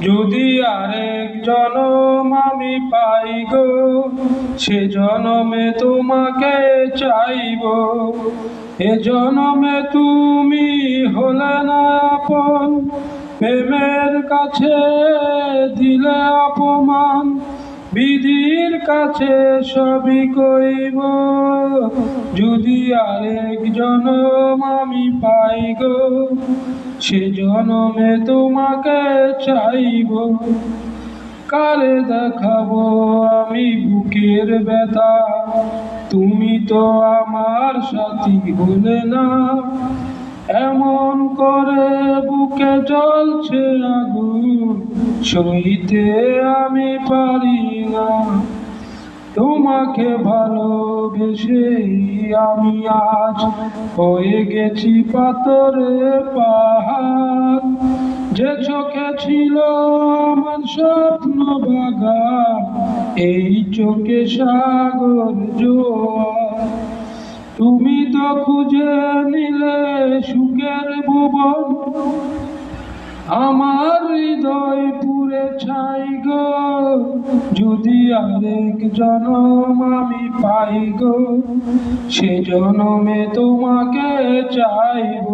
যদি আরেক জনম আমি পাই গো, সে জনমে তোমাকে চাইব। এ জনমে তুমি হলে না আপন, প্রেমের কাছে দিলে অপমান। বিধির কাছে সবই কইব, যদি আরেক জনম আমি পাই গো, সে জনমে তোমাকে চাইব। কারে দেখাবো আমি বুকের ব্যথা, তুমি তো আমার সাথী হলে না। এমন করে বুকে জ্বলছে আগুন, সইতে আমি পারি না। তোমাকে ভালোবেসে আমি আজ হয়ে গেছি পাথরে পাহাড়। যে চোখে ছিল আমার স্বপ্ন বাগান, এই চোখে সাগর জোয়ার। তুমি তো খুঁজে নিলে সুখের ভুবন, আমার হৃদয় পুরে ছাই গো। যদি আরেক জনম আমি পাই গো, সে জনমে তোমাকে চাইব।